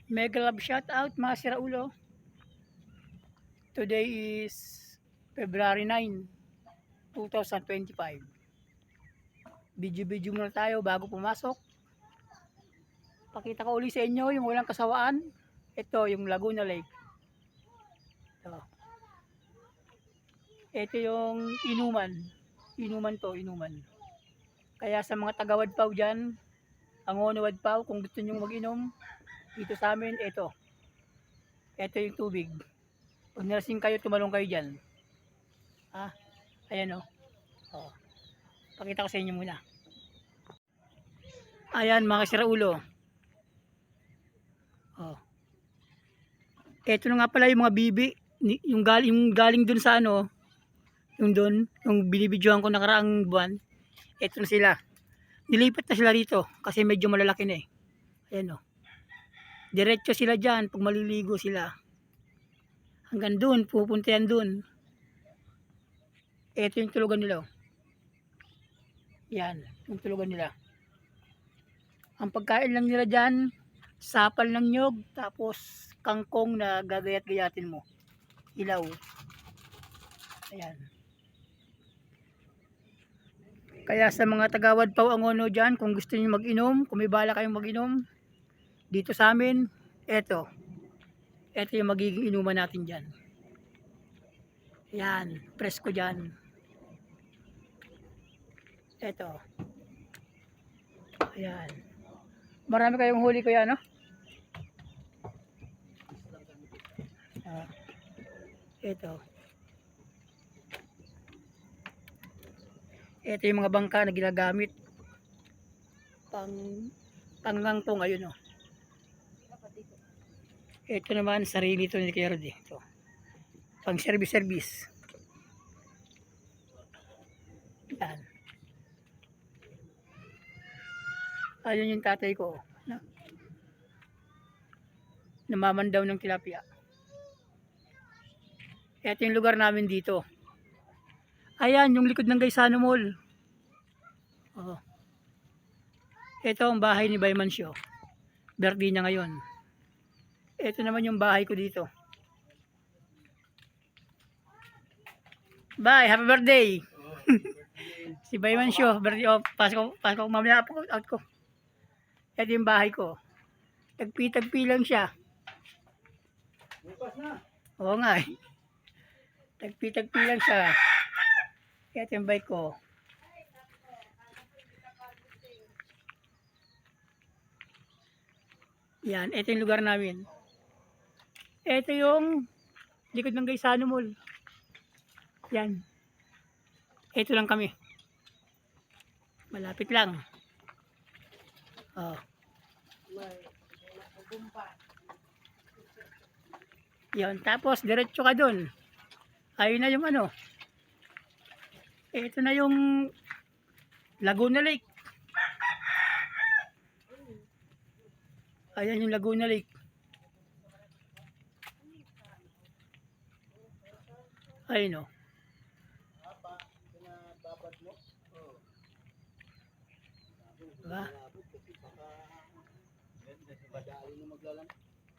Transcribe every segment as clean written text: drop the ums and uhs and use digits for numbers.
Mega love shout out mga siraulo. Today is February 9, 2025. Video muna tayo bago pumasok. Pakita ko uli sa inyo yung walang kasawaan. Ito yung Laguna Lake. Ito yung inuman. Inuman. Kaya sa mga taga-Wadpaw dyan, Angono Wadpaw, kung gusto nyo mag-inom, dito sa amin, ito yung tubig. Pag nalasing kayo, tumalong kayo dyan. Ayan o. Pakita ko sa inyo muna. Ayan mga siraulo. Ito na nga pala yung mga bibi. Yung galing dun sa ano, yung binibidyohan ko nakaraang buwan. Ito na sila. Nilipat na sila rito kasi medyo malalaki na eh. Ayan o. Diretso sila dyan pag maliligo sila. Hanggang dun, pupunta yan dun. Ito yung tulugan nila. Yan, yung tulugan nila. Ang pagkain lang nila dyan, sapal ng nyog, tapos kangkong na gagayat-gayatin mo. Ilaw. Ayan. Kaya sa mga taga-Wadpaw Angono dyan, kung gusto niyo mag-inom, kung may bala kayong mag-inom, dito sa amin, ito yung magiging inuman natin dyan. Yan, presko dyan. Ito. Ayan. Marami kayong huli ko yan, no? Ito. Ito yung mga bangka na ginagamit panggangtong, ayun o. Ito naman sarili ito ni Kuya Rudy. Ito. Pang service. Yan. Ayun yung tatay ko. Namamandaw ng tilapia. Ito yung lugar namin dito. Ayan, yung likod ng Gaisano Mall. Ito ang bahay ni Baymansyo. Birthday niya ngayon. Ito naman yung bahay ko dito. Bye, happy birthday. Si Baymansyo, birthday pasok mamaya po out ko. Ito yung bahay ko. Tagpi lang siya. Oo nga eh. Tagpi lang siya. Ito yung bike ko. Yan, ito yung lugar namin. Ito yung likod ng Gaisano Mall. Yan. Ito lang kami. Malapit lang. Yan, tapos diretso ka dun. Ayun na yung ano. Ito na yung Laguna Lake. Ayan yung Laguna Lake. Ayun o. Diba?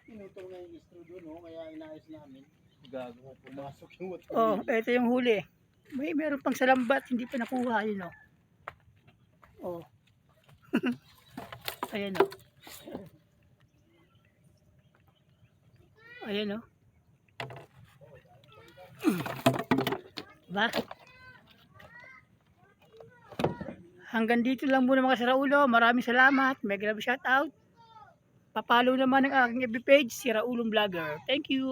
Pinutol nga yung istro doon, no? Kaya inayos namin. Gago, pumasok yung water. Oh, ito yung huli. Meron pang salambat, hindi pa nakuha. Ayun o. Oh. Ayan o. Ayan o. Diba? Hanggang dito lang muna mga siraulo. Maraming salamat. Mega love shout out. Papalo naman ang aking FB page, Siraulong Vlogger. Thank you.